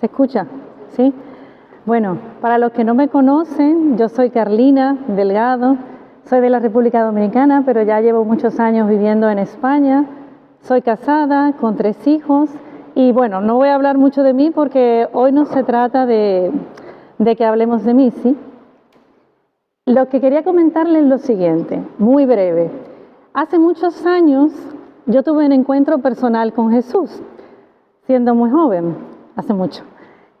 ¿Se escucha? ¿Sí? Bueno, para los que no me conocen, yo soy Carlina Delgado, soy de la República Dominicana, pero ya llevo muchos años viviendo en España. Soy casada con 3 hijos y bueno, no voy a hablar mucho de mí porque hoy no se trata de que hablemos de mí, ¿sí? Lo que quería comentarles es lo siguiente, muy breve. Hace muchos años yo tuve un encuentro personal con Jesús, siendo muy joven, hace mucho.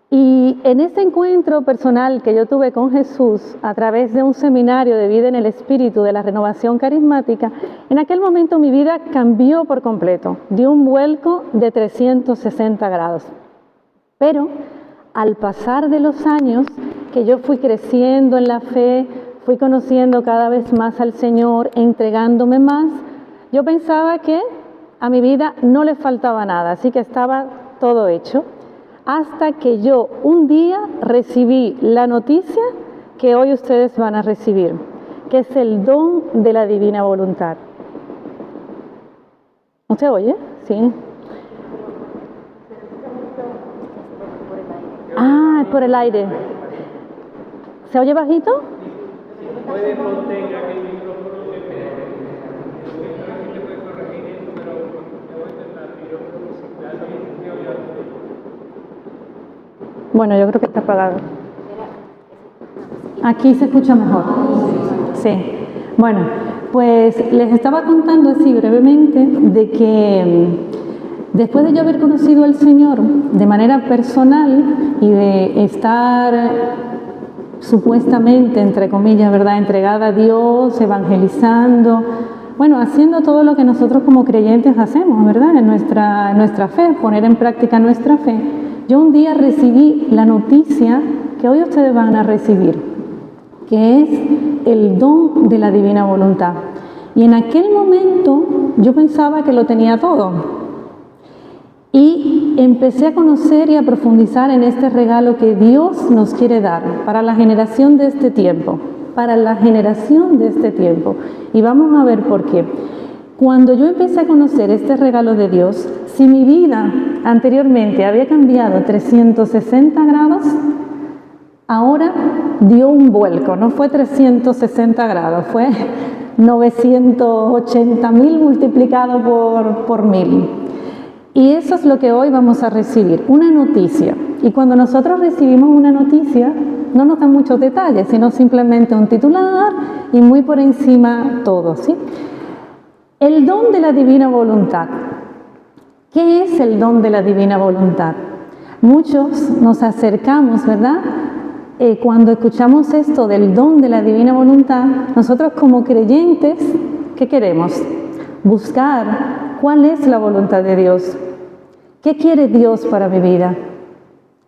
Y en ese encuentro personal que yo tuve con Jesús a través de un seminario de vida en el Espíritu de la Renovación Carismática, en aquel momento mi vida cambió por completo, dio un vuelco de 360 grados. Pero al pasar de los años, que yo fui creciendo en la fe, fui conociendo cada vez más al Señor, entregándome más, yo pensaba que a mi vida no le faltaba nada, así que estaba todo hecho. Hasta que yo un día recibí la noticia que hoy ustedes van a recibir, que es el don de la divina voluntad. ¿No se oye? Sí. Ah, es por el aire. ¿Se oye bajito? Puede contener aquel micrófono que bueno, yo creo que está apagado. Aquí se escucha mejor. Sí. Bueno, pues les estaba contando así brevemente de que después de yo haber conocido al Señor de manera personal y de estar supuestamente, entre comillas, ¿verdad?, entregada a Dios, evangelizando, bueno, haciendo todo lo que nosotros como creyentes hacemos, ¿verdad?, en nuestra fe, poner en práctica nuestra fe. Yo un día recibí la noticia que hoy ustedes van a recibir, que es el don de la divina voluntad. Y en aquel momento yo pensaba que lo tenía todo. Y empecé a conocer y a profundizar en este regalo que Dios nos quiere dar para la generación de este tiempo, para la generación de este tiempo. Y vamos a ver por qué. Cuando yo empecé a conocer este regalo de Dios, si mi vida anteriormente había cambiado 360 grados, ahora dio un vuelco, no fue 360 grados, fue 980.000 multiplicado por 1000. Y eso es lo que hoy vamos a recibir, una noticia. Y cuando nosotros recibimos una noticia, no nos dan muchos detalles, sino simplemente un titular y muy por encima todo, ¿sí? El don de la divina voluntad. ¿Qué es el don de la divina voluntad? Muchos nos acercamos, ¿verdad? Cuando escuchamos esto del don de la divina voluntad, nosotros como creyentes, ¿qué queremos? Buscar cuál es la voluntad de Dios. ¿Qué quiere Dios para mi vida?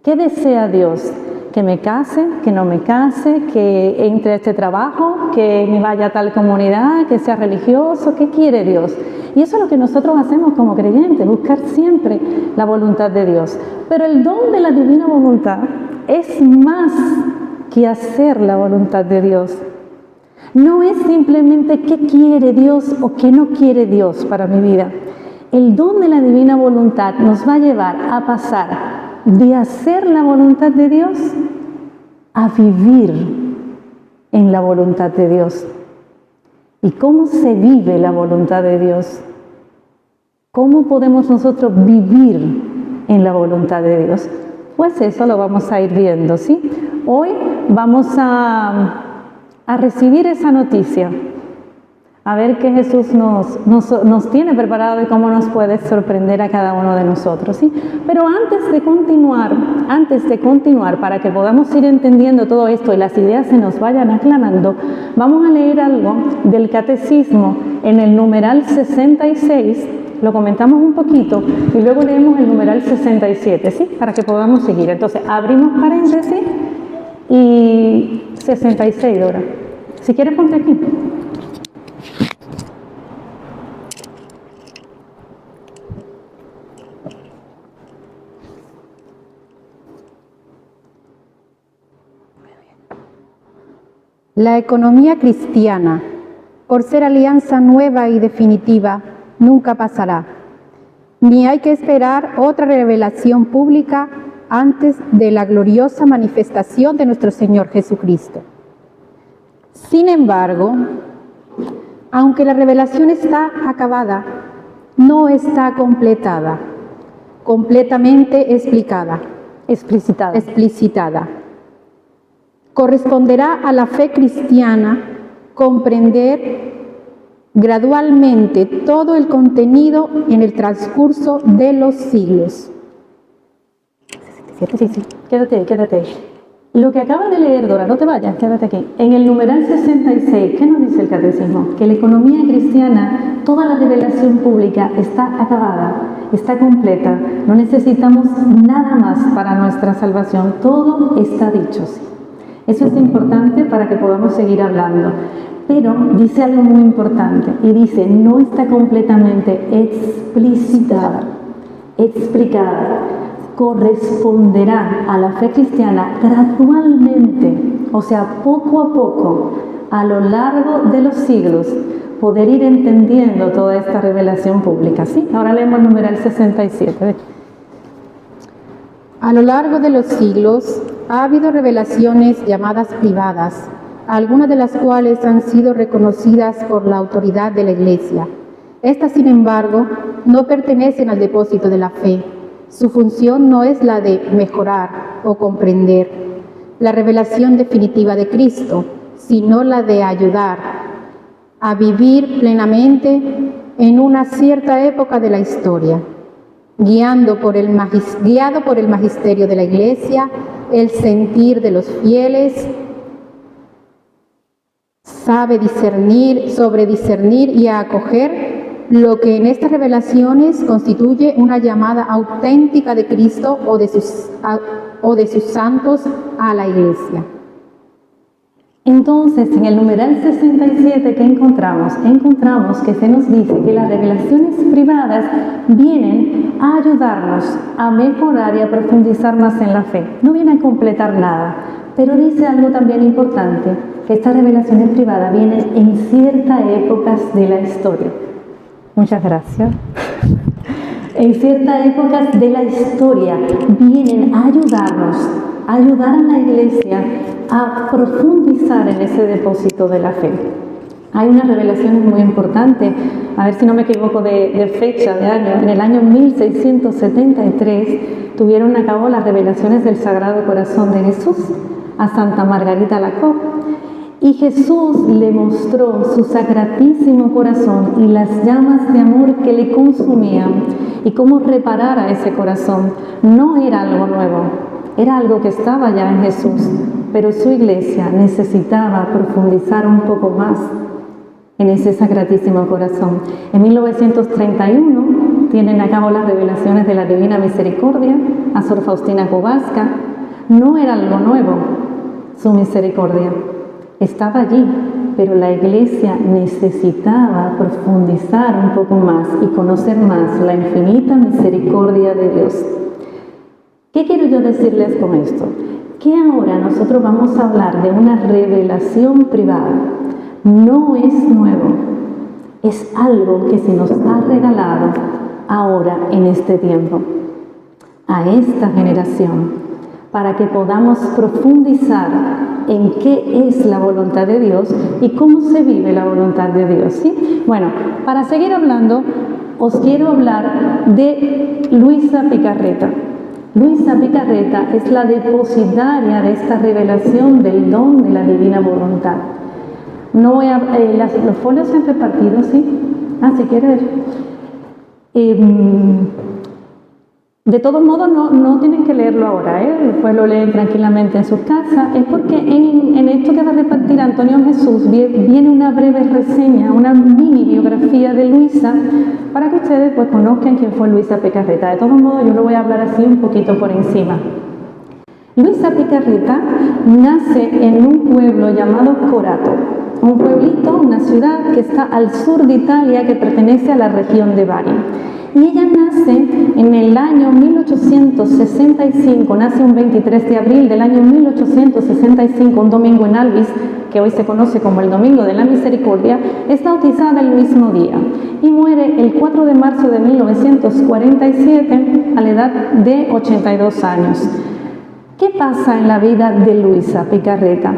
¿Qué desea Dios? Que me case, que no me case, que entre a este trabajo, que me vaya a tal comunidad, que sea religioso. ¿Qué quiere Dios? Y eso es lo que nosotros hacemos como creyentes, buscar siempre la voluntad de Dios. Pero el don de la divina voluntad es más que hacer la voluntad de Dios. No es simplemente qué quiere Dios o qué no quiere Dios para mi vida. El don de la divina voluntad nos va a llevar a pasar de hacer la voluntad de Dios a vivir en la voluntad de Dios. ¿Y cómo se vive la voluntad de Dios? ¿Cómo podemos nosotros vivir en la voluntad de Dios? Pues eso lo vamos a ir viendo, ¿sí? Hoy vamos a recibir esa noticia, a ver qué Jesús nos tiene preparado y cómo nos puede sorprender a cada uno de nosotros, ¿sí? Pero antes de continuar, para que podamos ir entendiendo todo esto y las ideas se nos vayan aclarando, vamos a leer algo del Catecismo en el numeral 66, lo comentamos un poquito y luego leemos el numeral 67, ¿sí? Para que podamos seguir. Entonces, abrimos paréntesis y 66, Dora. Si quieres, ponte aquí. La economía cristiana, por ser alianza nueva y definitiva, nunca pasará, ni hay que esperar otra revelación pública antes de la gloriosa manifestación de nuestro Señor Jesucristo. Sin embargo, aunque la revelación está acabada, no está completada, completamente explicitada. Corresponderá a la fe cristiana comprender gradualmente todo el contenido en el transcurso de los siglos. Sí. Quédate. Lo que acaba de leer Dora, no te vayas, quédate aquí. En el numeral 66, ¿qué nos dice el catecismo? Que la economía cristiana, toda la revelación pública está acabada, está completa. No necesitamos nada más para nuestra salvación. Todo está dicho. Sí. Eso es importante para que podamos seguir hablando. Pero dice algo muy importante y dice, no está completamente explicada. Corresponderá a la fe cristiana gradualmente, o sea, poco a poco, a lo largo de los siglos, poder ir entendiendo toda esta revelación pública. ¿Sí? Ahora leemos el numeral 67. A lo largo de los siglos ha habido revelaciones llamadas privadas, algunas de las cuales han sido reconocidas por la autoridad de la Iglesia. Estas, sin embargo, no pertenecen al depósito de la fe. Su función no es la de mejorar o comprender la revelación definitiva de Cristo, sino la de ayudar a vivir plenamente en una cierta época de la historia, guiado por el magisterio de la Iglesia, el sentir de los fieles, sabe discernir y acoger lo que en estas revelaciones constituye una llamada auténtica de Cristo o de sus santos a la Iglesia. Entonces, en el numeral 67, ¿qué encontramos? Encontramos que se nos dice que las revelaciones privadas vienen a ayudarnos a mejorar y a profundizar más en la fe. No viene a completar nada, pero dice algo también importante, que estas revelaciones privadas vienen en ciertas épocas de la historia. Muchas gracias. En ciertas épocas de la historia vienen a ayudarnos, a ayudar a la Iglesia a profundizar en ese depósito de la fe. Hay unas revelaciones muy importantes, a ver si no me equivoco de fecha, de año. En el año 1673 tuvieron a cabo las revelaciones del Sagrado Corazón de Jesús a Santa Margarita Lacoque. Y Jesús le mostró su sacratísimo corazón y las llamas de amor que le consumían y cómo reparar a ese corazón. No era algo nuevo, era algo que estaba ya en Jesús, pero su Iglesia necesitaba profundizar un poco más en ese sacratísimo corazón. En 1931 tienen a cabo las revelaciones de la Divina Misericordia a Sor Faustina Kowalska. No era algo nuevo su misericordia. Estaba allí, pero la Iglesia necesitaba profundizar un poco más y conocer más la infinita misericordia de Dios. ¿Qué quiero yo decirles con esto? Que ahora nosotros vamos a hablar de una revelación privada. No es nuevo, es algo que se nos ha regalado ahora en este tiempo, a esta generación, para que podamos profundizar en qué es la voluntad de Dios y cómo se vive la voluntad de Dios, ¿sí? Bueno, para seguir hablando, os quiero hablar de Luisa Picarreta. Luisa Picarreta es la depositaria de esta revelación del don de la divina voluntad. No voy a, los folios se han repartido, ¿sí? Si quieres. De todos modos, no tienen que leerlo ahora, después lo leen tranquilamente en sus casas. Es porque en esto que va a repartir Antonio Jesús viene una breve reseña, una mini biografía de Luisa, para que ustedes pues conozcan quién fue Luisa Picarreta. De todos modos, yo lo voy a hablar así un poquito por encima. Luisa Picarreta nace en un pueblo llamado Corato, un pueblito, una ciudad que está al sur de Italia, que pertenece a la región de Bari. Y ella nace en el año 1865, nace un 23 de abril del año 1865, un domingo en Albis, que que hoy se conoce como el Domingo de la Misericordia, es bautizada el mismo día y muere el 4 de marzo de 1947 a la edad de 82 años. ¿Qué pasa en la vida de Luisa Picarreta?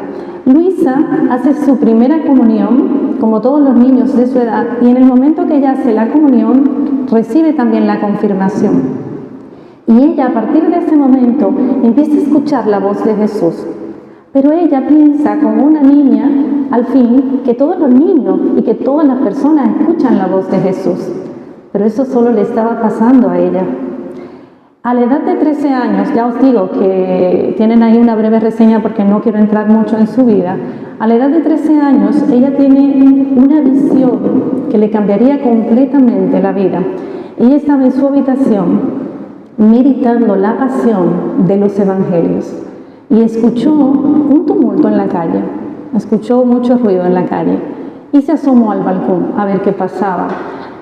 Luisa hace su primera comunión, como todos los niños de su edad, y en el momento que ella hace la comunión, recibe también la confirmación. Y ella, a partir de ese momento, empieza a escuchar la voz de Jesús. Pero ella piensa, como una niña, al fin, que todos los niños y que todas las personas escuchan la voz de Jesús. Pero eso solo le estaba pasando a ella. A la edad de 13 años, ya os digo que tienen ahí una breve reseña porque no quiero entrar mucho en su vida. A la edad de 13 años, ella tiene una visión que le cambiaría completamente la vida. Ella estaba en su habitación meditando la pasión de los evangelios y escuchó un tumulto en la calle, escuchó mucho ruido en la calle y se asomó al balcón a ver qué pasaba.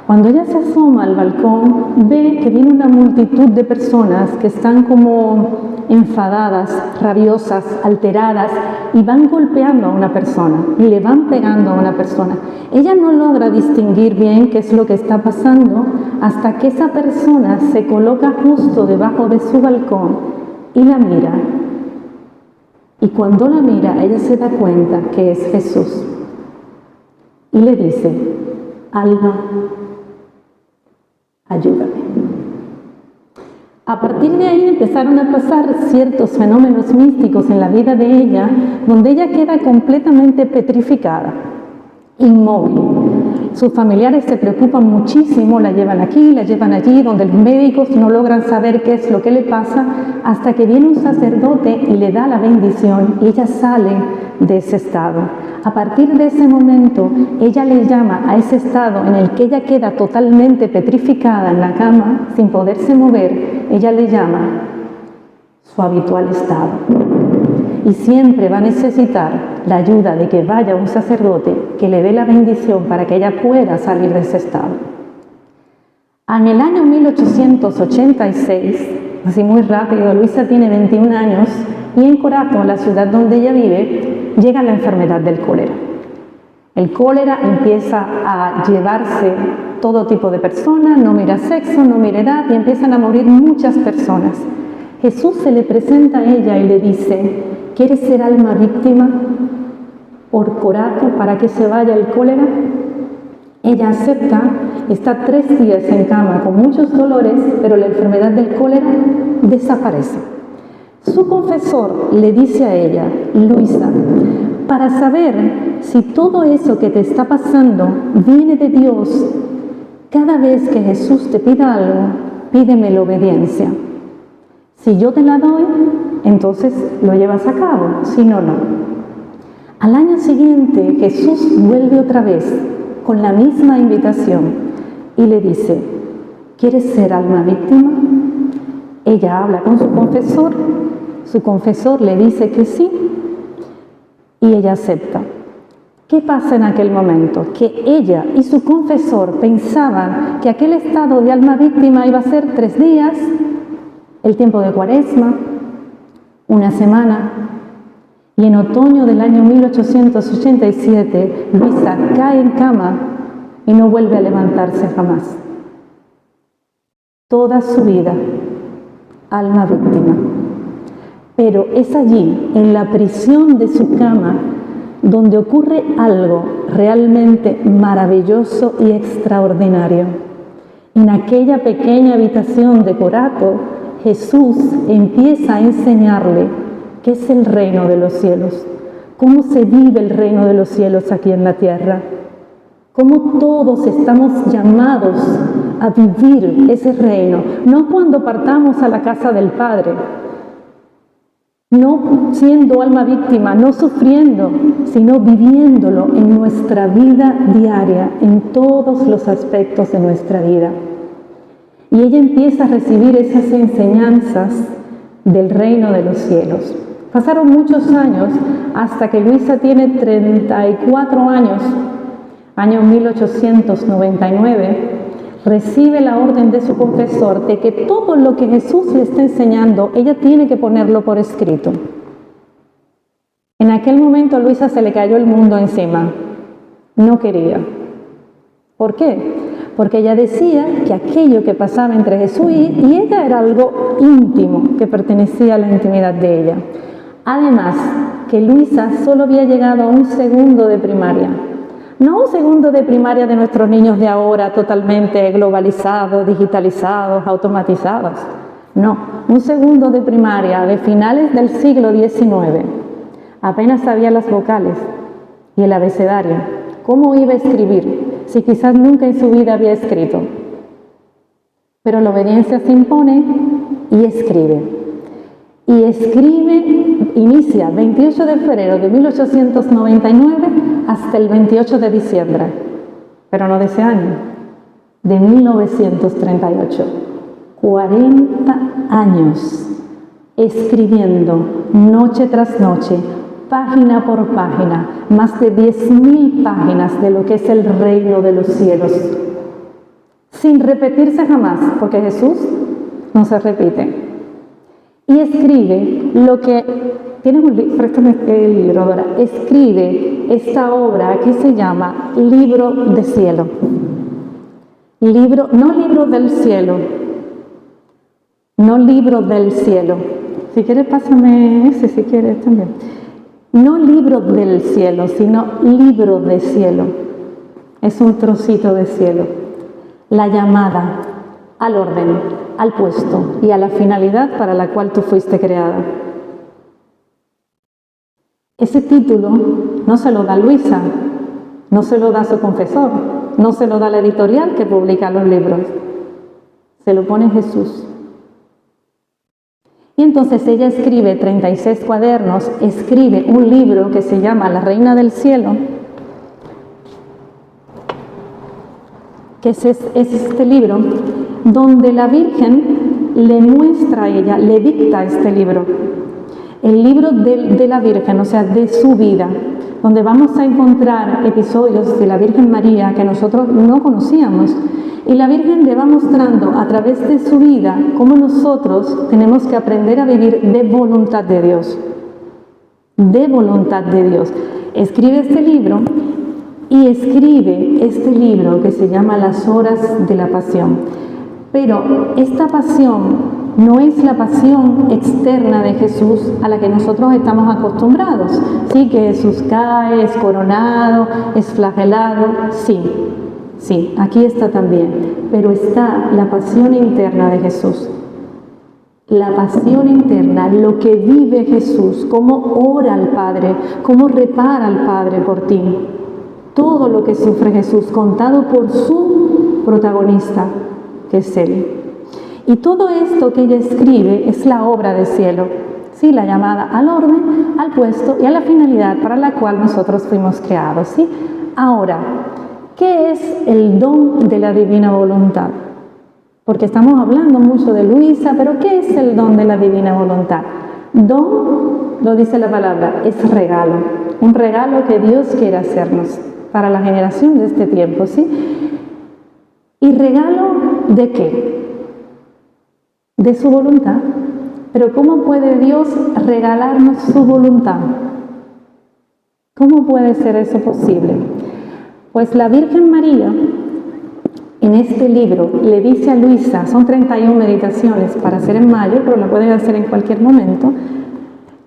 Cuando ella se asoma al balcón, ve que viene una multitud de personas que están como enfadadas, rabiosas, alteradas, y van golpeando a una persona, y le van pegando a una persona. Ella no logra distinguir bien qué es lo que está pasando hasta que esa persona se coloca justo debajo de su balcón y la mira. Y cuando la mira, ella se da cuenta que es Jesús. Y le dice: Alma, ayúdame. A partir de ahí empezaron a pasar ciertos fenómenos místicos en la vida de ella, donde ella queda completamente petrificada, inmóvil. Sus familiares se preocupan muchísimo, la llevan aquí, la llevan allí, donde los médicos no logran saber qué es lo que le pasa, hasta que viene un sacerdote y le da la bendición y ella sale de ese estado. A partir de ese momento, ella le llama a ese estado en el que ella queda totalmente petrificada en la cama, sin poderse mover, ella le llama su habitual estado. Y siempre va a necesitar la ayuda de que vaya un sacerdote que le dé la bendición para que ella pueda salir de ese estado. En el año 1886, así muy rápido, Luisa tiene 21 años y en Corato, la ciudad donde ella vive, llega la enfermedad del cólera. El cólera empieza a llevarse todo tipo de personas, no mira sexo, no mira edad, y empiezan a morir muchas personas. Jesús se le presenta a ella y le dice: ¿quieres ser alma víctima por Corato para que se vaya el cólera? Ella acepta, está 3 días en cama con muchos dolores, pero la enfermedad del cólera desaparece. Su confesor le dice a ella: Luisa, para saber si todo eso que te está pasando viene de Dios, cada vez que Jesús te pida algo, pídeme la obediencia. Si yo te la doy, entonces lo llevas a cabo, si no, no. Al año siguiente, Jesús vuelve otra vez con la misma invitación y le dice: ¿quieres ser alma víctima? Ella habla con su confesor le dice que sí y ella acepta. ¿Qué pasa en aquel momento? Que ella y su confesor pensaban que aquel estado de alma víctima iba a ser 3 días, el tiempo de Cuaresma, 1 semana, y en otoño del año 1887 Luisa cae en cama y no vuelve a levantarse jamás. Toda su vida, alma víctima. Pero es allí, en la prisión de su cama, donde ocurre algo realmente maravilloso y extraordinario. En aquella pequeña habitación de Corato, Jesús empieza a enseñarle qué es el reino de los cielos, cómo se vive el reino de los cielos aquí en la tierra, cómo todos estamos llamados a vivir ese reino, no cuando partamos a la casa del Padre, no siendo alma víctima, no sufriendo, sino viviéndolo en nuestra vida diaria, en todos los aspectos de nuestra vida. Y ella empieza a recibir esas enseñanzas del reino de los cielos. Pasaron muchos años hasta que Luisa tiene 34 años, año 1899, recibe la orden de su confesor de que todo lo que Jesús le está enseñando, ella tiene que ponerlo por escrito. En aquel momento a Luisa se le cayó el mundo encima. No quería. ¿Por qué? Porque ella decía que aquello que pasaba entre Jesús y ella era algo íntimo, que pertenecía a la intimidad de ella. Además, que Luisa solo había llegado a un segundo de primaria. No un segundo de primaria de nuestros niños de ahora, totalmente globalizados, digitalizados, automatizados. No, un segundo de primaria de finales del siglo XIX. Apenas sabía las vocales y el abecedario. ¿Cómo iba a escribir si quizás nunca en su vida había escrito? Pero la obediencia se impone y escribe. Y escribe, inicia 28 de febrero de 1899 hasta el 28 de diciembre, pero no de ese año, de 1938. 40 años escribiendo noche tras noche, página por página, más de 10.000 páginas de lo que es el reino de los cielos, sin repetirse jamás, porque Jesús no se repite. Y escribe lo que, tienes un libro, préstame el libro, Dora, escribe esta obra que se llama Libro de Cielo. Libro, no libro del cielo, no libro del cielo. Si quieres, pásame ese, si quieres también. No libro del cielo, sino libro de cielo. Es un trocito de cielo. La llamada al orden, al puesto y a la finalidad para la cual tú fuiste creada. Ese título no se lo da Luisa, no se lo da su confesor, no se lo da la editorial que publica los libros, se lo pone Jesús. Y entonces ella escribe 36 cuadernos, escribe un libro que se llama La Reina del Cielo, que es este libro donde la Virgen le muestra a ella, le dicta este libro, el libro de la Virgen, o sea, de su vida, donde vamos a encontrar episodios de la Virgen María que nosotros no conocíamos. Y la Virgen le va mostrando a través de su vida cómo nosotros tenemos que aprender a vivir de voluntad de Dios. De voluntad de Dios. Escribe este libro y escribe este libro que se llama Las Horas de la Pasión. Pero esta pasión no es la pasión externa de Jesús a la que nosotros estamos acostumbrados. Sí, que Jesús cae, es coronado, es flagelado, sí. Sí, aquí está también, pero está la pasión interna de Jesús. La pasión interna, lo que vive Jesús, cómo ora al Padre, cómo repara al Padre por ti. Todo lo que sufre Jesús, contado por su protagonista, que es Él. Y todo esto que ella escribe es la obra del cielo, ¿sí? La llamada al orden, al puesto y a la finalidad para la cual nosotros fuimos creados, ¿sí? Ahora, ¿qué es el don de la divina voluntad? Porque estamos hablando mucho de Luisa, pero ¿qué es el don de la divina voluntad? Don, lo dice la palabra, es regalo. Un regalo que Dios quiere hacernos para la generación de este tiempo, ¿sí? ¿Y regalo de qué? De su voluntad. Pero ¿cómo puede Dios regalarnos su voluntad? ¿Cómo puede ser eso posible? Pues la Virgen María, en este libro, le dice a Luisa, son 31 meditaciones para hacer en mayo, pero la pueden hacer en cualquier momento.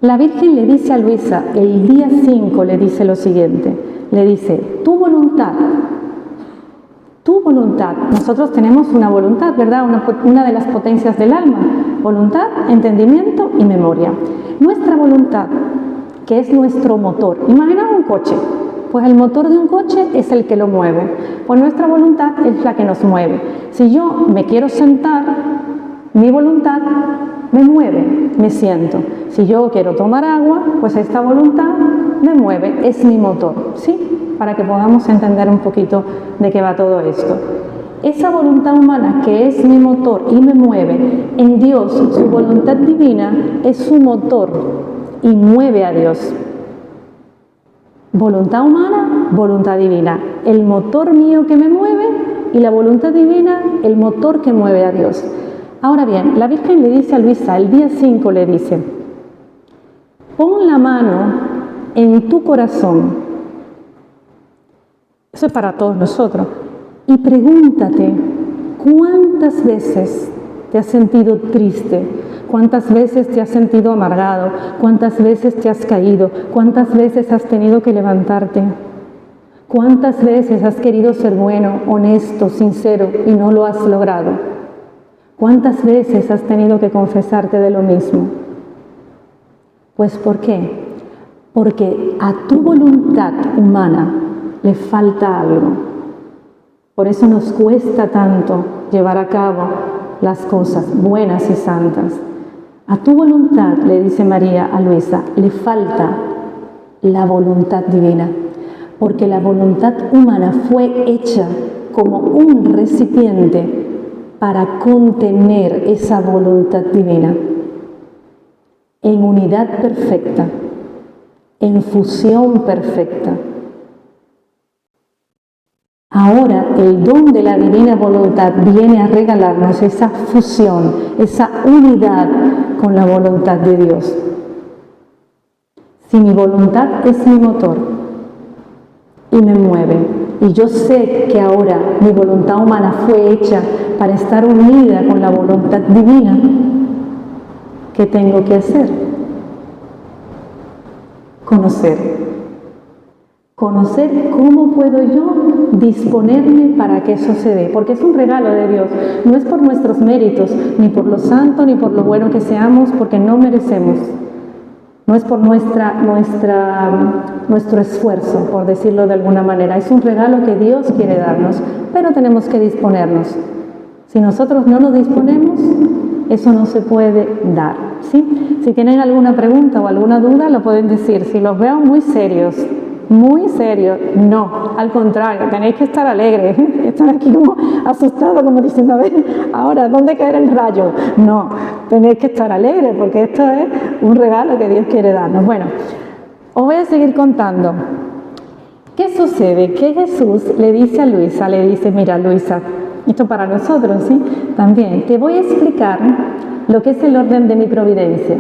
La Virgen le dice a Luisa, el día 5 le dice lo siguiente, le dice, tu voluntad, nosotros tenemos una voluntad, ¿verdad? Una de las potencias del alma, voluntad, entendimiento y memoria. Nuestra voluntad, que es nuestro motor, imagina un coche. Pues el motor de un coche es el que lo mueve. Pues nuestra voluntad es la que nos mueve. Si yo me quiero sentar, mi voluntad me mueve, me siento. Si yo quiero tomar agua, pues esta voluntad me mueve, es mi motor, ¿sí? Para que podamos entender un poquito de qué va todo esto. Esa voluntad humana que es mi motor y me mueve, en Dios, su voluntad divina es su motor y mueve a Dios. Voluntad humana, voluntad divina. El motor mío que me mueve y la voluntad divina, el motor que mueve a Dios. Ahora bien, la Virgen le dice a Luisa, el día 5 le dice, pon la mano en tu corazón. Eso es para todos nosotros. Y pregúntate, ¿cuántas veces te has sentido triste? ¿Cuántas veces te has sentido amargado? ¿Cuántas veces te has caído? ¿Cuántas veces has tenido que levantarte? ¿Cuántas veces has querido ser bueno, honesto, sincero y no lo has logrado? ¿Cuántas veces has tenido que confesarte de lo mismo? Pues ¿por qué? Porque a tu voluntad humana le falta algo. Por eso nos cuesta tanto llevar a cabo las cosas buenas y santas. A tu voluntad, le dice María a Luisa, le falta la voluntad divina. Porque la voluntad humana fue hecha como un recipiente para contener esa voluntad divina en unidad perfecta, en fusión perfecta. Ahora el don de la divina voluntad viene a regalarnos esa fusión, esa unidad con la voluntad de Dios. Si mi voluntad es mi motor, y me mueve. Y yo sé que ahora mi voluntad humana fue hecha para estar unida con la voluntad divina. ¿Qué tengo que hacer? Conocer. Conocer cómo puedo yo disponerme para que eso se dé. Porque es un regalo de Dios. No es por nuestros méritos, ni por lo santo, ni por lo bueno que seamos, porque no merecemos. No es por nuestro esfuerzo, por decirlo de alguna manera. Es un regalo que Dios quiere darnos, pero tenemos que disponernos. Si nosotros no nos disponemos, eso no se puede dar, ¿sí? Si tienen alguna pregunta o alguna duda, lo pueden decir. Si los veo muy serios, no, al contrario, tenéis que estar alegres. Están aquí como asustados, como diciendo, a ver, ahora, ¿dónde caerá el rayo? No, tenéis que estar alegres, porque esto es un regalo que Dios quiere darnos. Bueno, os voy a seguir contando. ¿Qué sucede? Que Jesús le dice a Luisa, mira Luisa, esto para nosotros, ¿sí? También, te voy a explicar lo que es el orden de mi providencia.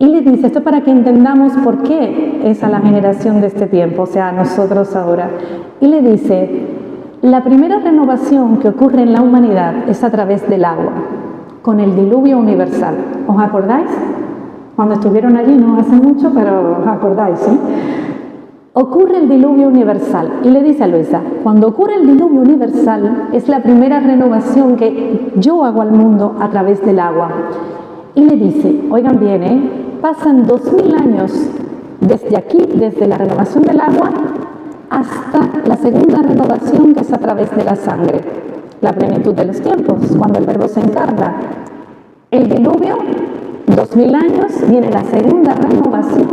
Y le dice, esto para que entendamos por qué es a la generación de este tiempo, o sea, a nosotros ahora. Y le dice, la primera renovación que ocurre en la humanidad es a través del agua, con el diluvio universal. ¿Os acordáis? Cuando estuvieron allí, no hace mucho, pero os acordáis, ¿sí? Ocurre el diluvio universal. Y le dice a Luisa, cuando ocurre el diluvio universal, es la primera renovación que yo hago al mundo a través del agua. Y le dice, oigan bien, pasan 2000 años desde aquí, desde la renovación del agua, hasta la segunda renovación, que es a través de la sangre, la plenitud de los tiempos, cuando el Verbo se encarna. El diluvio, 2000 años, viene la segunda renovación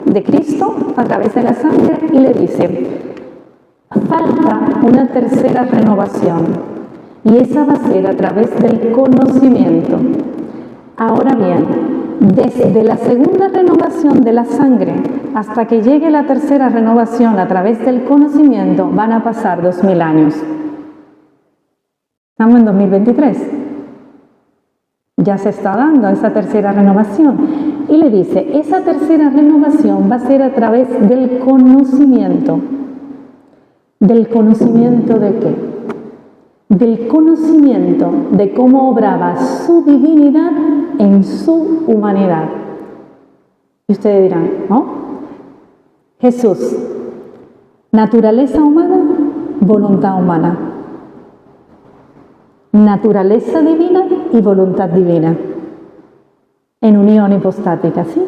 de Cristo a través de la sangre, y le dice, falta una tercera renovación, y esa va a ser a través del conocimiento. Ahora bien, desde la segunda renovación de la sangre hasta que llegue la tercera renovación a través del conocimiento, van a pasar 2000 años. Estamos en 2023. Ya se está dando esa tercera renovación. Y le dice, esa tercera renovación va a ser a través del conocimiento. ¿Del conocimiento de qué? Del conocimiento de cómo obraba su divinidad en su humanidad. Y ustedes dirán, ¿no? Jesús, naturaleza humana, voluntad humana. Naturaleza divina y voluntad divina. En unión hipostática, ¿sí?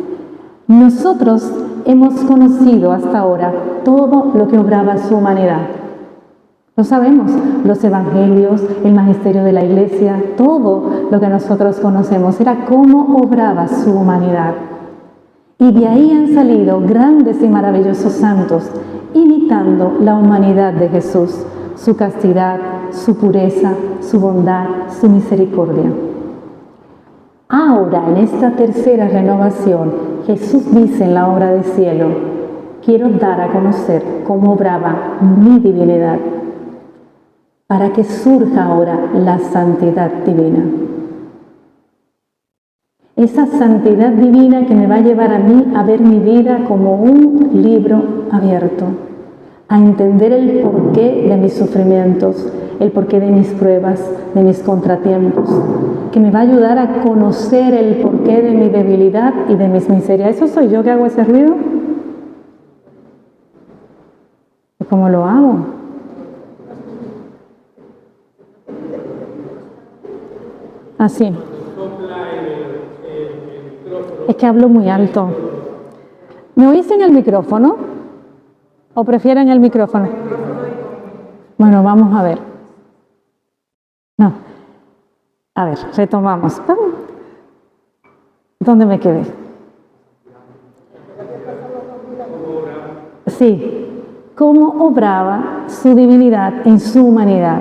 Nosotros hemos conocido hasta ahora todo lo que obraba su humanidad. Lo sabemos, los evangelios, el magisterio de la Iglesia, todo lo que nosotros conocemos era cómo obraba su humanidad. Y de ahí han salido grandes y maravillosos santos, imitando la humanidad de Jesús, su castidad, su pureza, su bondad, su misericordia. Ahora, en esta tercera renovación, Jesús dice en la obra del cielo, quiero dar a conocer cómo obraba mi divinidad, para que surja ahora la santidad divina. esa santidad divina que me va a llevar a mí a ver mi vida como un libro abierto, a entender el porqué de mis sufrimientos, el porqué de mis pruebas, de mis contratiempos, que me va a ayudar a conocer el porqué de mi debilidad y de mis miserias. ¿Eso soy yo que hago ese ruido? ¿Y cómo lo hago? Así. Es que hablo muy alto. ¿Me oís en el micrófono? ¿O prefieren el micrófono? Bueno, vamos a ver. No. A ver, retomamos. ¿Dónde me quedé? Sí. ¿Cómo obraba su divinidad en su humanidad?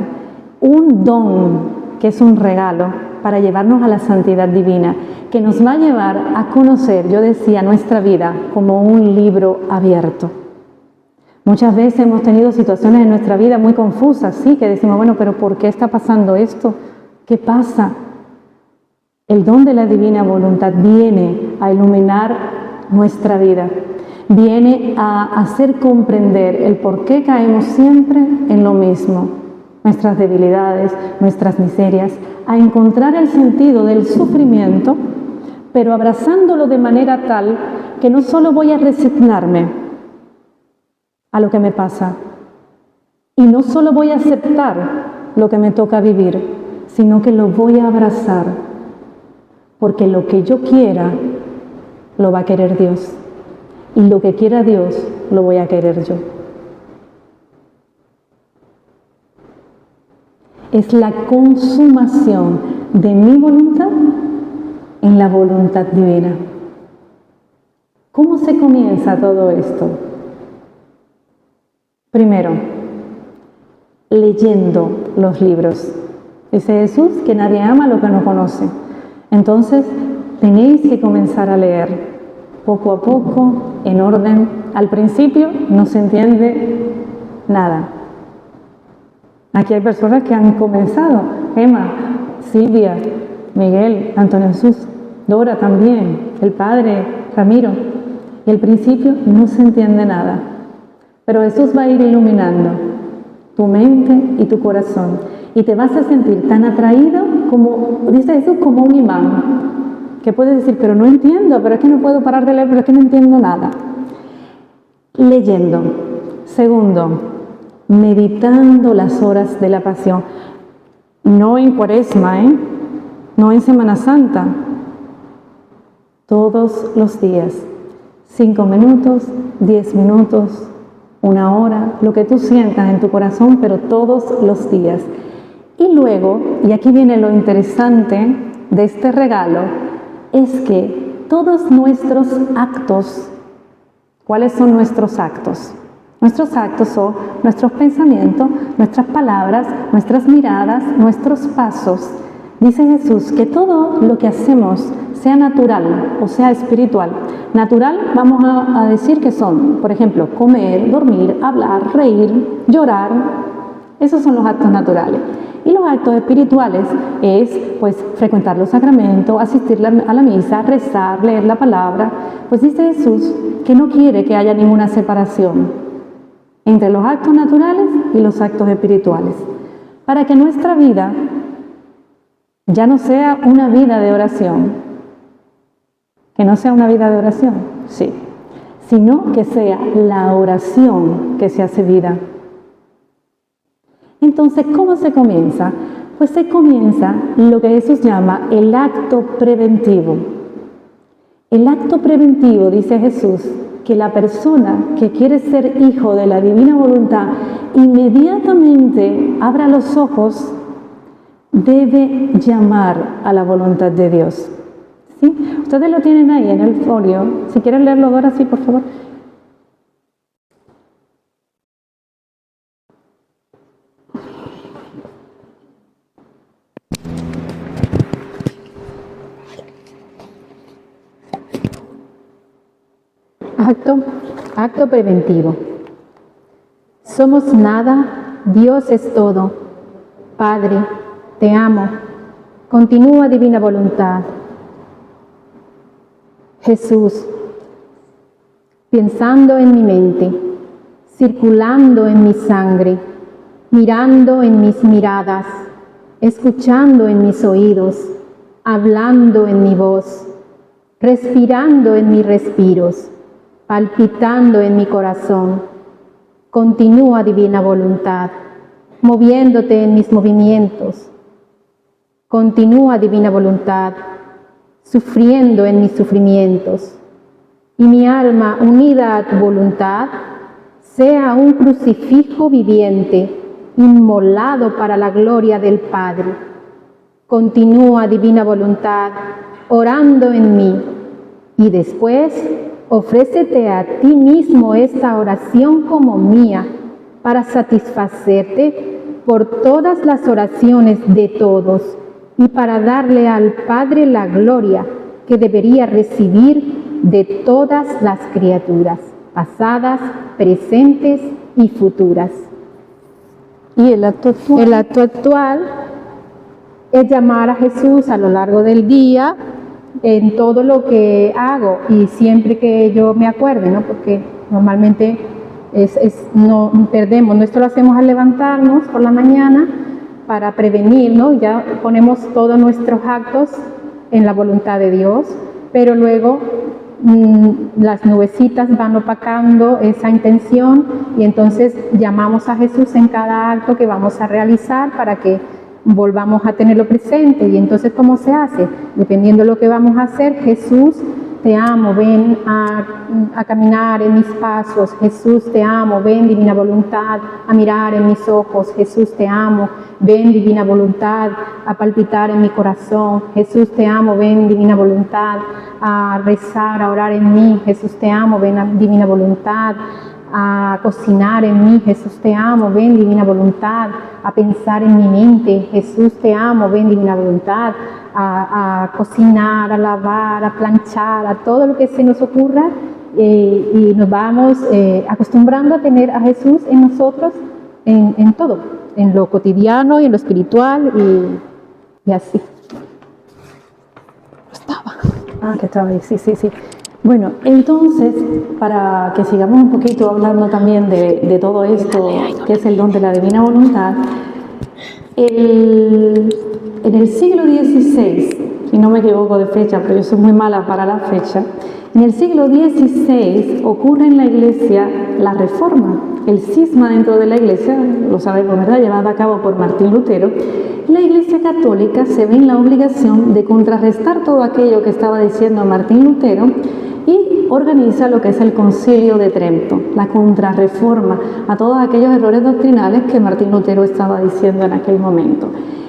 Un don que es un regalo para llevarnos a la santidad divina, que nos va a llevar a conocer, yo decía, nuestra vida como un libro abierto. Muchas veces hemos tenido situaciones en nuestra vida muy confusas, sí, que decimos, bueno, pero ¿por qué está pasando esto? ¿Qué pasa? El don de la divina voluntad viene a iluminar nuestra vida, viene a hacer comprender el por qué caemos siempre en lo mismo, nuestras debilidades, nuestras miserias, a encontrar el sentido del sufrimiento, pero abrazándolo de manera tal que no solo voy a resignarme a lo que me pasa, y no solo voy a aceptar lo que me toca vivir, sino que lo voy a abrazar, porque lo que yo quiera, lo va a querer Dios, y lo que quiera Dios, lo voy a querer yo. Es la consumación de mi voluntad en la voluntad divina. ¿Cómo se comienza todo esto? Primero, leyendo los libros. Dice Jesús que nadie ama lo que no conoce. Entonces, tenéis que comenzar a leer poco a poco, en orden. Al principio no se entiende nada. Aquí hay personas que han comenzado, Emma, Silvia, Miguel, Antonio Jesús, Dora también, el padre, Ramiro. Y al principio no se entiende nada, pero Jesús va a ir iluminando tu mente y tu corazón y te vas a sentir tan atraído como, dice Jesús, como un imán, que puedes decir, pero no entiendo, pero es que no puedo parar de leer, pero es que no entiendo nada. Leyendo. Segundo, meditando las horas de la pasión, no en Cuaresma, no en Semana Santa, todos los días, 5 minutos, 10 minutos, 1 hora, lo que tú sientas en tu corazón, pero todos los días. Y luego, y aquí viene lo interesante de este regalo, es que todos nuestros actos, ¿cuáles son nuestros actos? Nuestros actos son nuestros pensamientos, nuestras palabras, nuestras miradas, nuestros pasos. Dice Jesús que todo lo que hacemos, sea natural o sea espiritual. Natural, vamos a decir que son, por ejemplo, comer, dormir, hablar, reír, llorar. Esos son los actos naturales. Y los actos espirituales es, pues, frecuentar los sacramentos, asistir a la misa, rezar, leer la palabra. Pues dice Jesús que no quiere que haya ninguna separación entre los actos naturales y los actos espirituales, para que nuestra vida ya no sea una vida de oración, que no sea una vida de oración, sí, sino que sea la oración que se hace vida. Entonces, ¿cómo se comienza? Pues se comienza lo que Jesús llama el acto preventivo. El acto preventivo, dice Jesús, que la persona que quiere ser hijo de la divina voluntad inmediatamente abra los ojos, debe llamar a la voluntad de Dios. ¿Sí? Ustedes lo tienen ahí en el folio. Si quieren leerlo, Dora, sí, por favor. Acto preventivo. Somos nada, Dios es todo. Padre, te amo. Continúa divina voluntad. Jesús, pensando en mi mente, circulando en mi sangre, mirando en mis miradas, escuchando en mis oídos, hablando en mi voz, respirando en mis respiros, palpitando en mi corazón. Continúa, divina voluntad, moviéndote en mis movimientos. Continúa, divina voluntad, sufriendo en mis sufrimientos. Y mi alma, unida a tu voluntad, sea un crucifijo viviente, inmolado para la gloria del Padre. Continúa, divina voluntad, orando en mí, y después ofrécete a ti mismo esta oración como mía, para satisfacerte por todas las oraciones de todos, y para darle al Padre la gloria que debería recibir de todas las criaturas, pasadas, presentes y futuras. ¿Y el acto actual? El acto actual es llamar a Jesús a lo largo del día en todo lo que hago y siempre que yo me acuerde, ¿no? Porque normalmente no perdemos, no esto lo hacemos al levantarnos por la mañana para prevenir, ¿no? Ya ponemos todos nuestros actos en la voluntad de Dios, pero luego las nubecitas van opacando esa intención y entonces llamamos a Jesús en cada acto que vamos a realizar para que volvamos a tenerlo presente. Y entonces, ¿cómo se hace? Dependiendo de lo que vamos a hacer, Jesús, te amo, ven a caminar en mis pasos. Jesús, te amo, ven, divina voluntad, a mirar en mis ojos. Jesús, te amo, ven, divina voluntad, a palpitar en mi corazón. Jesús, te amo, ven, divina voluntad, a rezar, a orar en mí. Jesús, te amo, ven, divina voluntad, a cocinar en mí. Jesús, te amo, ven, divina voluntad, a pensar en mi mente. Jesús, te amo, ven, divina voluntad, a cocinar, a lavar, a planchar, a todo lo que se nos ocurra, y nos vamos acostumbrando a tener a Jesús en nosotros en todo, en lo cotidiano y en lo espiritual y así. Que estaba ahí, sí. Bueno, entonces, para que sigamos un poquito hablando también de todo esto, que es el don de la divina voluntad, en el siglo XVI, si no me equivoco de fecha, pero yo soy muy mala para la fecha, en el siglo XVI ocurre en la Iglesia la Reforma, el cisma dentro de la Iglesia, lo sabemos, ¿verdad?, llevada a cabo por Martín Lutero. La Iglesia Católica se ve en la obligación de contrarrestar todo aquello que estaba diciendo Martín Lutero y organiza lo que es el Concilio de Trento, la contrarreforma a todos aquellos errores doctrinales que Martín Lutero estaba diciendo en aquel momento.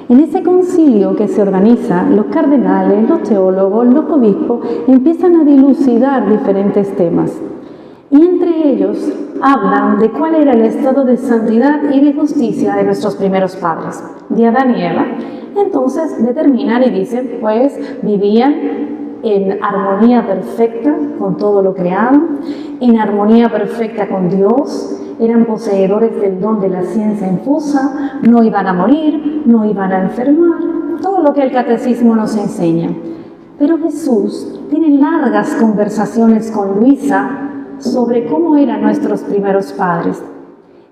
En ese concilio que se organiza, los cardenales, los teólogos, los obispos empiezan a dilucidar diferentes temas. Y entre ellos hablan de cuál era el estado de santidad y de justicia de nuestros primeros padres, de Adán y Eva. Entonces determinan y dicen, pues vivían en armonía perfecta con todo lo creado, en armonía perfecta con Dios, eran poseedores del don de la ciencia infusa, no iban a morir, no iban a enfermar, todo lo que el catecismo nos enseña. Pero Jesús tiene largas conversaciones con Luisa sobre cómo eran nuestros primeros padres.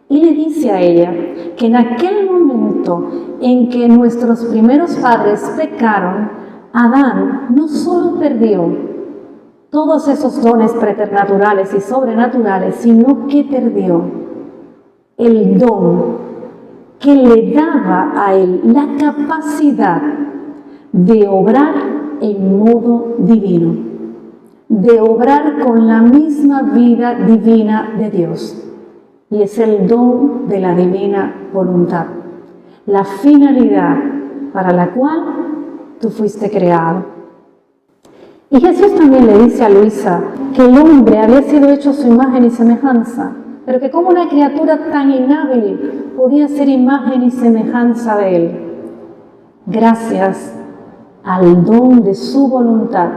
Y le dice a ella que en aquel momento en que nuestros primeros padres pecaron, Adán no solo perdió todos esos dones preternaturales y sobrenaturales, sino que perdió el don que le daba a él la capacidad de obrar en modo divino, de obrar con la misma vida divina de Dios. Y es el don de la divina voluntad, la finalidad para la cual tú fuiste creado. Y Jesús también le dice a Luisa que el hombre había sido hecho a su imagen y semejanza, pero que como una criatura tan inhábil podía ser imagen y semejanza de él, gracias al don de su voluntad,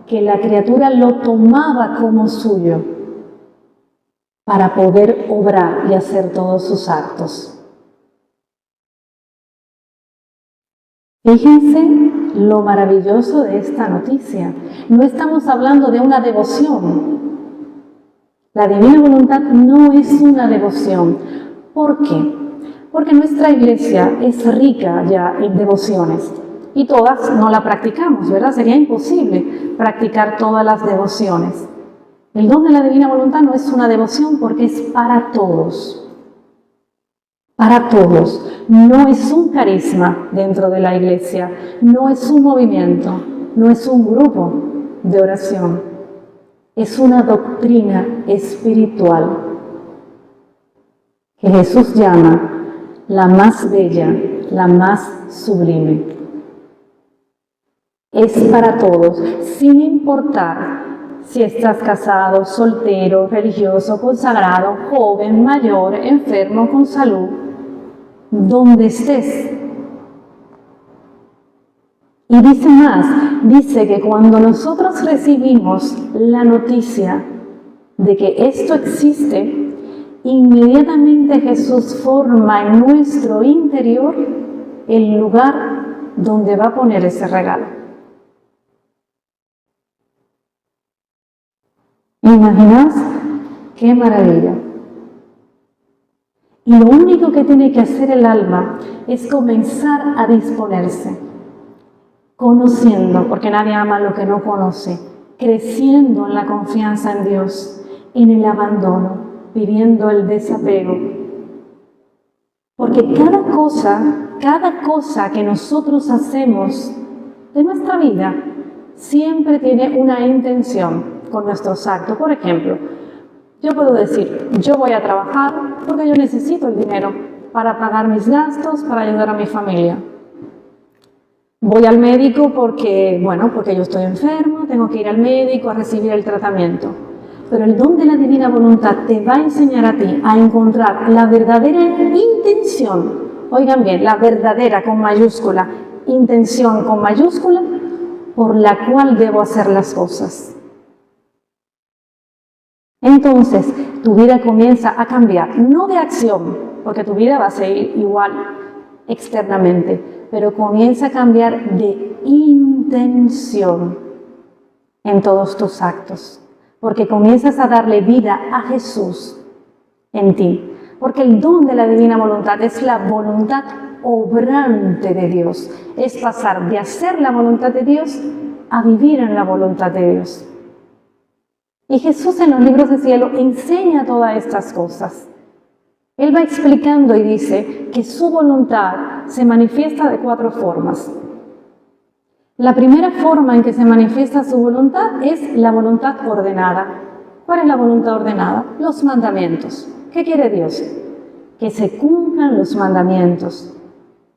que la criatura lo tomaba como suyo para poder obrar y hacer todos sus actos. Fíjense lo maravilloso de esta noticia. No estamos hablando de una devoción. La divina voluntad no es una devoción. ¿Por qué? Porque nuestra iglesia es rica ya en devociones y todas no la practicamos, ¿verdad? Sería imposible practicar todas las devociones. El don de la divina voluntad no es una devoción porque es para todos. Para todos. No es un carisma dentro de la iglesia, no es un movimiento, no es un grupo de oración. Es una doctrina espiritual que Jesús llama la más bella, la más sublime. Es para todos, sin importar si estás casado, soltero, religioso, consagrado, joven, mayor, enfermo, con salud, donde estés. Y dice más, dice que cuando nosotros recibimos la noticia de que esto existe, inmediatamente Jesús forma en nuestro interior el lugar donde va a poner ese regalo. ¿Imaginas? ¡Qué maravilla! Y lo único que tiene que hacer el alma es comenzar a disponerse, conociendo, porque nadie ama lo que no conoce, creciendo en la confianza en Dios, en el abandono, viviendo el desapego. Porque cada cosa que nosotros hacemos de nuestra vida siempre tiene una intención con nuestros actos. Por ejemplo, yo puedo decir, yo voy a trabajar porque yo necesito el dinero para pagar mis gastos, para ayudar a mi familia. Voy al médico porque yo estoy enfermo, tengo que ir al médico a recibir el tratamiento. Pero el don de la divina voluntad te va a enseñar a ti a encontrar la verdadera intención. Oigan bien, la verdadera con mayúscula, intención con mayúscula, por la cual debo hacer las cosas. Entonces, tu vida comienza a cambiar, no de acción, porque tu vida va a seguir igual externamente, pero comienza a cambiar de intención en todos tus actos, porque comienzas a darle vida a Jesús en ti, porque el don de la divina voluntad es la voluntad obrante de Dios, es pasar de hacer la voluntad de Dios a vivir en la voluntad de Dios. Y Jesús en los libros del cielo enseña todas estas cosas. Él va explicando y dice que su voluntad se manifiesta de 4 formas. La primera forma en que se manifiesta su voluntad es la voluntad ordenada. ¿Cuál es la voluntad ordenada? Los mandamientos. ¿Qué quiere Dios? Que se cumplan los mandamientos.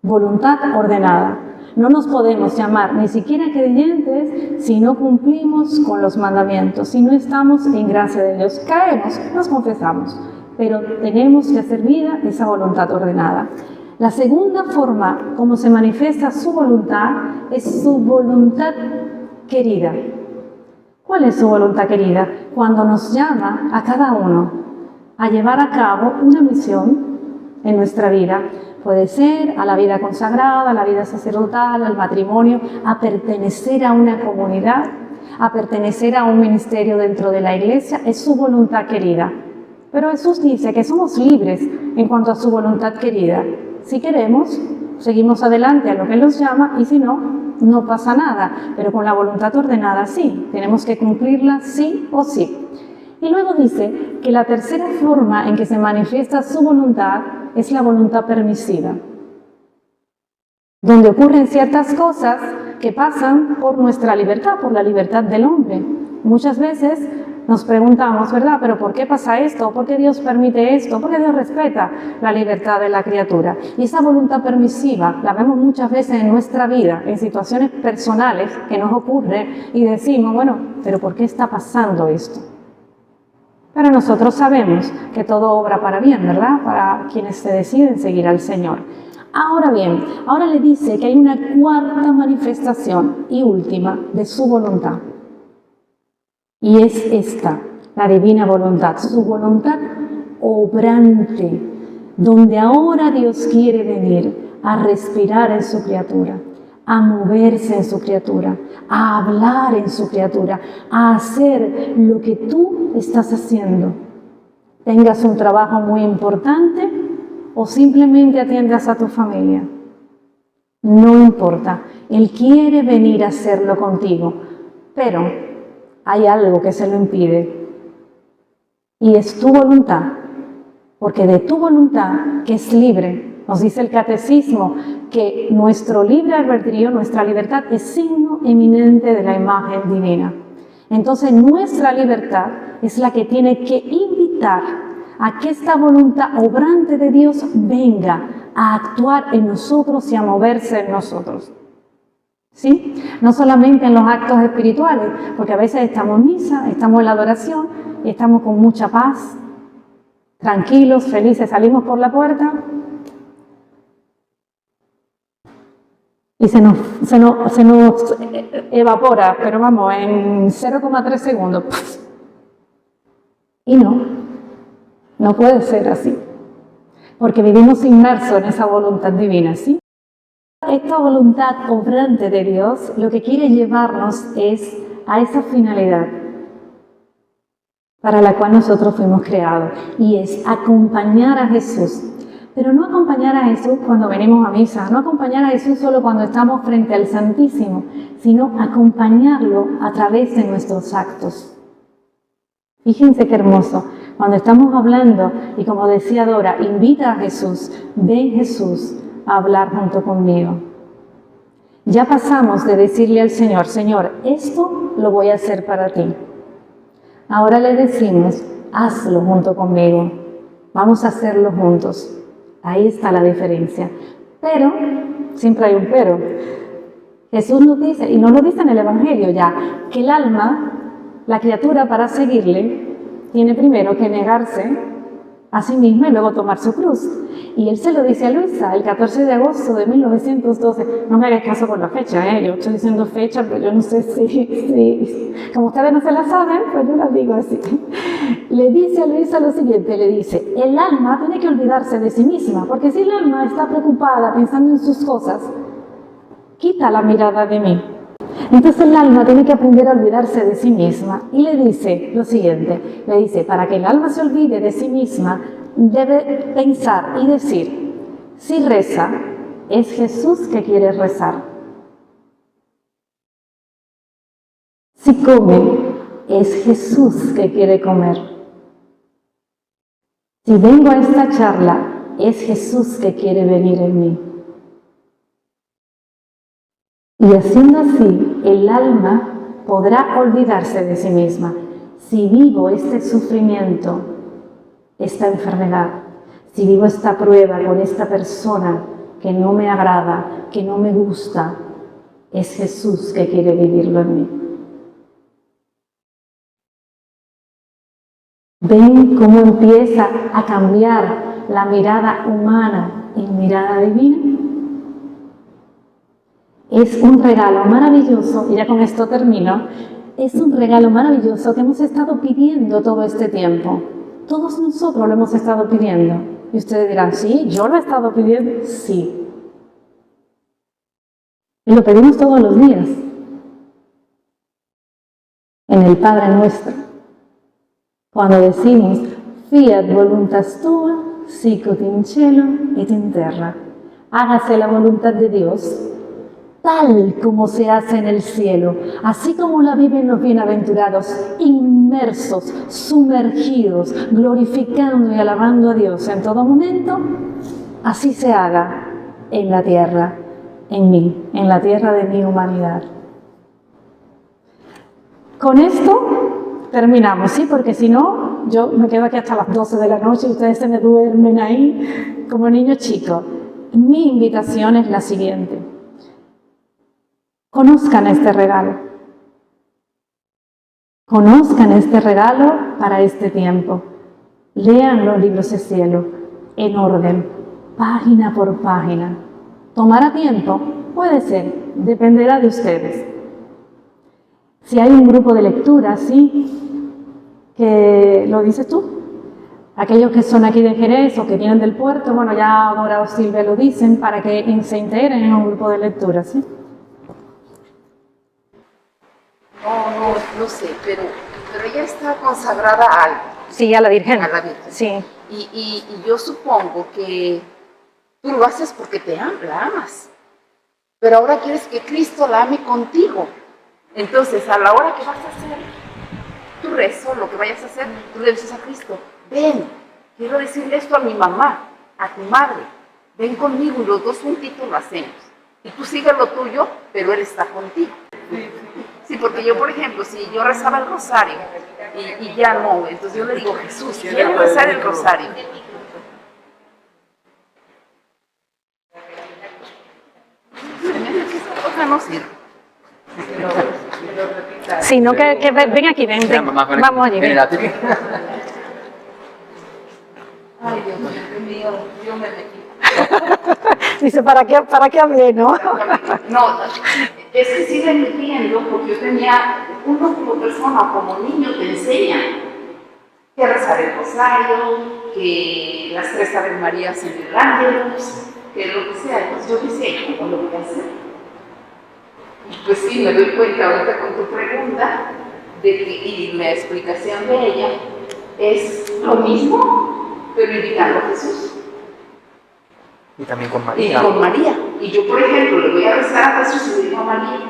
Voluntad ordenada. No nos podemos llamar ni siquiera creyentes si no cumplimos con los mandamientos, si no estamos en gracia de Dios. Caemos, nos confesamos, pero tenemos que hacer vida esa voluntad ordenada. La segunda forma como se manifiesta su voluntad es su voluntad querida. ¿Cuál es su voluntad querida? Cuando nos llama a cada uno a llevar a cabo una misión en nuestra vida. Puede ser a la vida consagrada, a la vida sacerdotal, al matrimonio, a pertenecer a una comunidad, a pertenecer a un ministerio dentro de la iglesia. Es su voluntad querida. Pero Jesús dice que somos libres en cuanto a su voluntad querida. Si queremos, seguimos adelante a lo que Él nos llama, y si no, no pasa nada. Pero con la voluntad ordenada sí, tenemos que cumplirla sí o sí. Y luego dice que la tercera forma en que se manifiesta su voluntad es la voluntad permisiva, donde ocurren ciertas cosas que pasan por nuestra libertad, por la libertad del hombre. Muchas veces nos preguntamos, ¿verdad? ¿Pero por qué pasa esto? ¿Por qué Dios permite esto? ¿Por qué Dios respeta la libertad de la criatura? Y esa voluntad permisiva la vemos muchas veces en nuestra vida, en situaciones personales que nos ocurre y decimos, bueno, ¿pero por qué está pasando esto? Pero nosotros sabemos que todo obra para bien, ¿verdad? Para quienes se deciden seguir al Señor. Ahora bien, ahora le dice que hay una cuarta manifestación y última de su voluntad. Y es esta, la divina voluntad, su voluntad obrante, donde ahora Dios quiere venir a respirar en su criatura, a moverse en su criatura, a hablar en su criatura, a hacer lo que tú estás haciendo. Tengas un trabajo muy importante o simplemente atiendas a tu familia. No importa, Él quiere venir a hacerlo contigo, pero hay algo que se lo impide y es tu voluntad, porque de tu voluntad, que es libre, nos dice el catecismo que nuestro libre albedrío, nuestra libertad es signo eminente de la imagen divina. Entonces nuestra libertad es la que tiene que invitar a que esta voluntad obrante de Dios venga a actuar en nosotros y a moverse en nosotros. ¿Sí? No solamente en los actos espirituales, porque a veces estamos en misa, estamos en la adoración y estamos con mucha paz, tranquilos, felices, salimos por la puerta y se nos evapora, pero vamos, en 0,3 segundos. Y no puede ser así, porque vivimos inmersos en esa voluntad divina, ¿sí? Esta voluntad obrante de Dios lo que quiere llevarnos es a esa finalidad para la cual nosotros fuimos creados, y es acompañar a Jesús. Pero no acompañar a Jesús cuando venimos a misa, no acompañar a Jesús solo cuando estamos frente al Santísimo, sino acompañarlo a través de nuestros actos. Fíjense qué hermoso, cuando estamos hablando, y como decía Dora, invita a Jesús, ven Jesús a hablar junto conmigo. Ya pasamos de decirle al Señor, Señor, esto lo voy a hacer para ti. Ahora le decimos, hazlo junto conmigo, vamos a hacerlo juntos. Ahí está la diferencia. Pero, siempre hay un pero. Jesús nos dice, y no lo dice en el Evangelio ya, que el alma, la criatura para seguirle, tiene primero que negarse a sí misma y luego tomar su cruz. Y él se lo dice a Luisa el 14 de agosto de 1912. No me hagáis caso por la fecha, yo estoy diciendo fecha, pero yo no sé si como ustedes no se la saben, pues yo la digo así. Le dice a Luisa lo siguiente, le dice, el alma tiene que olvidarse de sí misma, porque si el alma está preocupada pensando en sus cosas, quita la mirada de mí. Entonces el alma tiene que aprender a olvidarse de sí misma y le dice lo siguiente, le dice, para que el alma se olvide de sí misma, debe pensar y decir, si reza, es Jesús que quiere rezar. Si come, es Jesús que quiere comer. Si vengo a esta charla, es Jesús que quiere venir en mí. Y haciendo así, el alma podrá olvidarse de sí misma. Si vivo este sufrimiento, esta enfermedad, si vivo esta prueba con esta persona que no me agrada, que no me gusta, es Jesús que quiere vivirlo en mí. ¿Ven cómo empieza a cambiar la mirada humana en mirada divina? Es un regalo maravilloso, y ya con esto termino, es un regalo maravilloso que hemos estado pidiendo todo este tiempo. Todos nosotros lo hemos estado pidiendo. Y ustedes dirán, ¿sí? ¿Yo lo he estado pidiendo? Sí. Y lo pedimos todos los días. En el Padre Nuestro. Cuando decimos, fiat voluntas tua, sicut in cielo et in terra. Hágase la voluntad de Dios, tal como se hace en el cielo, así como la viven los bienaventurados, inmersos, sumergidos, glorificando y alabando a Dios en todo momento, así se haga en la tierra, en mí, en la tierra de mi humanidad. Con esto terminamos, ¿sí? Porque si no, yo me quedo aquí hasta las 12 de la noche y ustedes se me duermen ahí como niños chicos. Mi invitación es la siguiente. Conozcan este regalo. Conozcan este regalo para este tiempo. Lean los libros de cielo en orden, página por página. ¿Tomará tiempo? Puede ser, dependerá de ustedes. Si hay un grupo de lectura, ¿sí? Que lo dices tú. Aquellos que son aquí de Jerez o que vienen del puerto, bueno, ya Dora o Silvia lo dicen para que se integren en un grupo de lectura, ¿sí? No sé, pero ella está consagrada a algo. Sí, a la Virgen. A la Virgen. Sí. Y yo supongo que tú lo haces porque la amas. Pero ahora quieres que Cristo la ame contigo. Entonces, a la hora que vas a hacer tu rezo, lo que vayas a hacer, tú le dices a Cristo, ven, quiero decirle esto a mi mamá, a tu madre, ven conmigo y los dos juntitos lo hacemos. Y tú sigues lo tuyo, pero Él está contigo. Sí, porque yo, por ejemplo, si yo rezaba el rosario y ya no, entonces yo le digo, Jesús, quiero rezar el rosario. Esa cosa no sirve. Sino que ven aquí, ven. Vamos allí. Ven. Ay, Dios mío, yo me metí. Dice, ¿para qué hablé, no? No, es que sí le entiendo, porque yo tenía, uno como persona, como niño, te enseña que rezar el rosario, que las 3 Ave Marías en el Ángelus, que lo que sea. Entonces yo decía, ¿cómo lo voy a hacer? Y pues sí, me doy cuenta ahorita con tu pregunta, y la explicación de ella, es lo mismo, pero invitando a Jesús. Y también con María. Y con María. Y yo, por ejemplo, le voy a rezar a Jesús y le digo a María,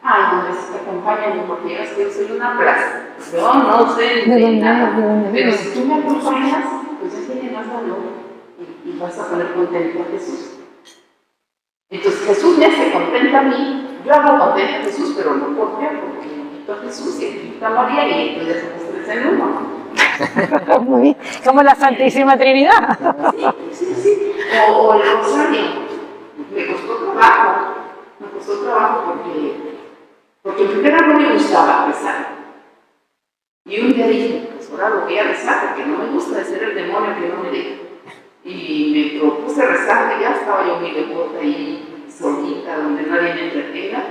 ay, no, acompáñame porque ya ves que yo soy una plaza. Yo no sé de nada. Pero si tú me acompañas, pues ya tiene más valor y vas a poner contento a Jesús. Entonces Jesús me hace contenta a mí, yo hago contenta a Jesús, pero no por qué, porque invito a Jesús y invito a María y entonces ya somos 3 en 1. Muy bien. Como la Santísima Trinidad. Sí. O el rosario. Me costó trabajo porque primero no me gustaba rezar. Y un día dije, pues ahora lo voy a rezar porque no me gusta ser el demonio que no me deja. Y me propuse rezar, que ya estaba yo muy devota ahí, solita, donde nadie me entretenga.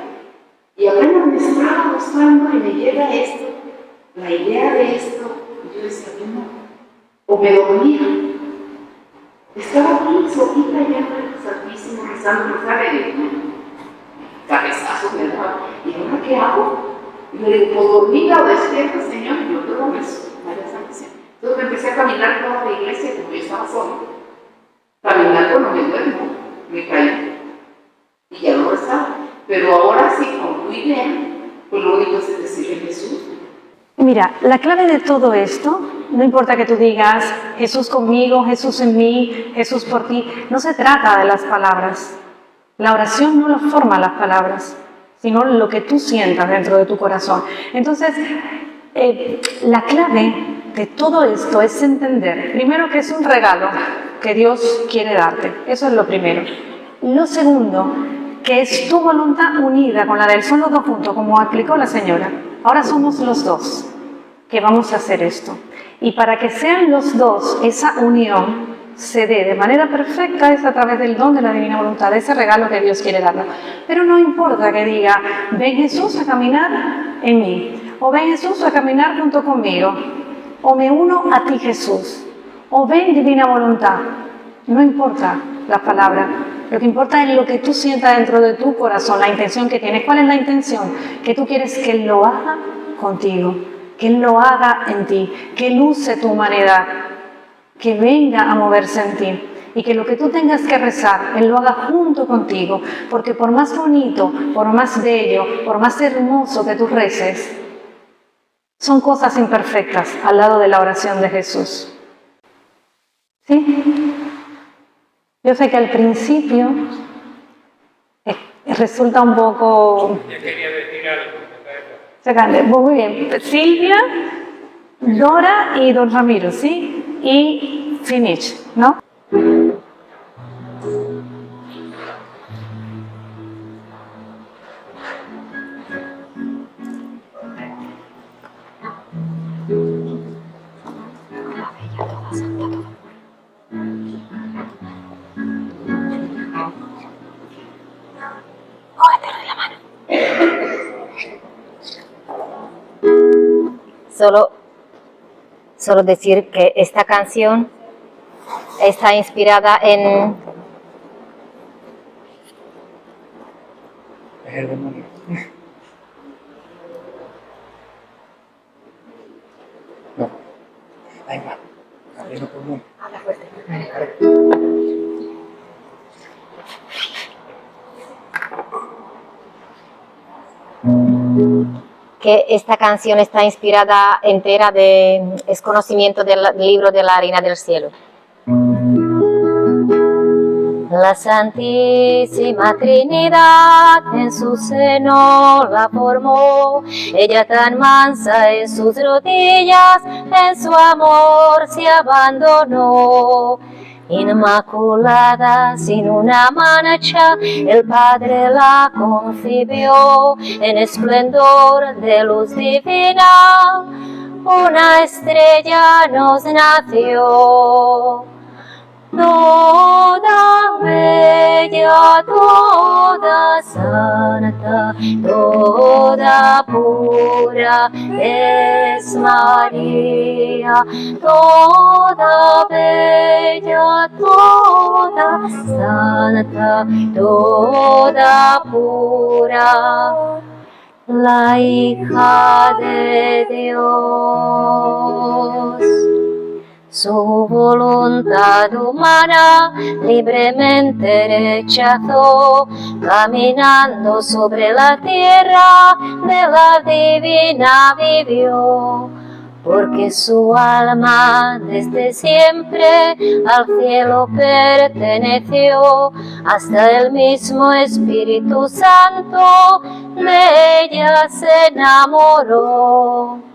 Y apenas me estaba gustando y me llega esto, la idea de esto, y yo decía, no, o me dormía. Estaba aquí solita ya en el Santísimo, rezando el rosario, cabezazos me daba, ¿y ahora qué hago? Y le digo, pues dormida o despierta, Señor, y yo te lo rezo, María Santísima. Entonces me empecé a caminar toda la iglesia como yo estaba sola. Caminando no me duermo, me caí y ya no rezaba. Pero ahora sí, con tu idea, pues lo único es decirle Jesús. Mira, la clave de todo esto, no importa que tú digas Jesús conmigo, Jesús en mí, Jesús por ti, no se trata de las palabras. La oración no lo forma las palabras, sino lo que tú sientas dentro de tu corazón. Entonces, la clave de todo esto es entender, primero, que es un regalo que Dios quiere darte. Eso es lo primero. Lo segundo, que es tu voluntad unida con la del son los dos juntos, como explicó la señora. Ahora somos los dos que vamos a hacer esto. Y para que sean los dos, esa unión se dé de manera perfecta es a través del don de la divina voluntad, de ese regalo que Dios quiere darnos. Pero no importa que diga, ven Jesús a caminar en mí, o ven Jesús a caminar junto conmigo, o me uno a ti Jesús, o ven divina voluntad. No importa la palabra, lo que importa es lo que tú sientas dentro de tu corazón, la intención que tienes. ¿Cuál es la intención? Que tú quieres que Él lo haga contigo, que Él lo haga en ti, que Él use tu humanidad, que venga a moverse en ti y que lo que tú tengas que rezar, Él lo haga junto contigo, porque por más bonito, por más bello, por más hermoso que tú reces, son cosas imperfectas al lado de la oración de Jesús. ¿Sí? Yo sé que al principio resulta un poco... Ya quería decir algo. Muy bien. Silvia, Dora y Don Ramiro, ¿sí? Y finish, ¿no? Solo decir que esta canción está inspirada en... Es el demonio. Venga, abriendo pulmón. Habla fuerte. Que esta canción está inspirada entera es conocimiento del libro de la Reina del Cielo. La Santísima Trinidad en su seno la formó, ella tan mansa en sus rodillas, en su amor se abandonó. Inmaculada, sin una mancha, el Padre la concibió, en esplendor de luz divina, una estrella nos nació. Toda bella, toda santa, toda pura es María. Toda bella, toda santa, toda pura, la hija de Dios. Su voluntad humana libremente rechazó, caminando sobre la tierra de la divina vivió, porque su alma desde siempre al cielo perteneció, hasta el mismo Espíritu Santo de ella se enamoró.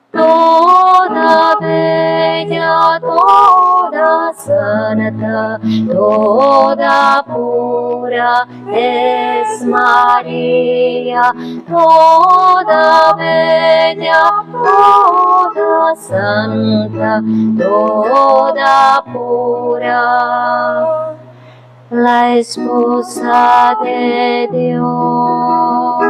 Toda bella, toda santa, toda pura es María. Toda bella, toda santa, toda pura, la esposa de Dios.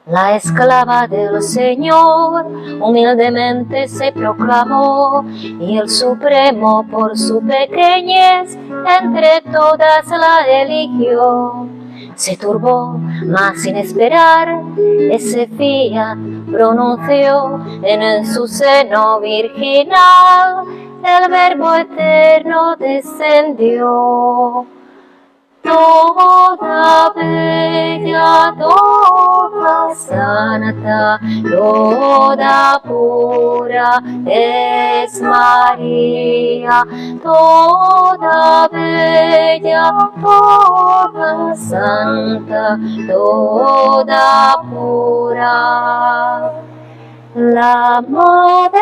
La esclava del Señor humildemente se proclamó, y el Supremo por su pequeñez entre todas la eligió. Se turbó, mas sin esperar, ese fiat pronunció en su seno virginal, el Verbo eterno descendió. Toda bella, toda santa, toda pura es María. Toda bella, toda santa, toda pura, la Madre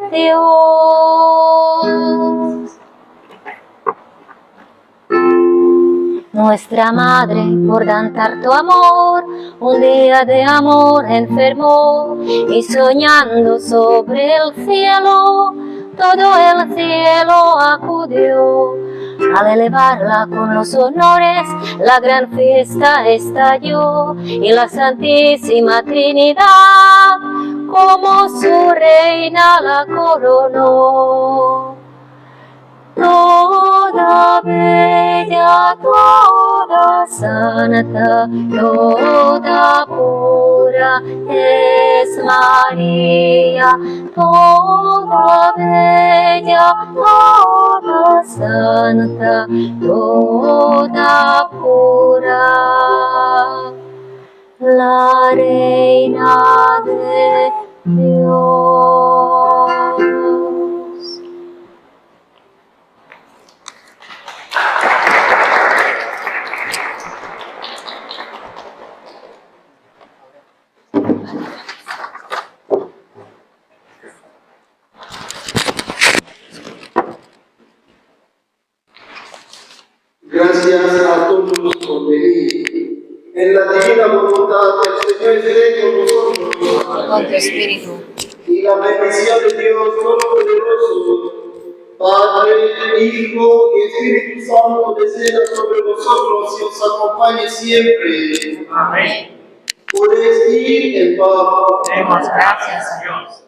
de Dios. Nuestra madre, por tan harto amor, un día de amor enfermó, y soñando sobre el cielo, todo el cielo acudió. Al elevarla con los honores, la gran fiesta estalló, y la Santísima Trinidad, como su reina, la coronó. Toda bella, toda santa, toda pura es María. Toda bella, toda santa, toda pura, la Reina de Dios. Gracias a todos por venir. En la divina voluntad del Señor esté con nosotros. Con tu espíritu. Y la bendición de Dios Todopoderoso, Padre, Hijo y Espíritu Santo, descienda sobre vosotros y os acompañe siempre. Amén. Podéis ir en paz. Demos gracias a Dios.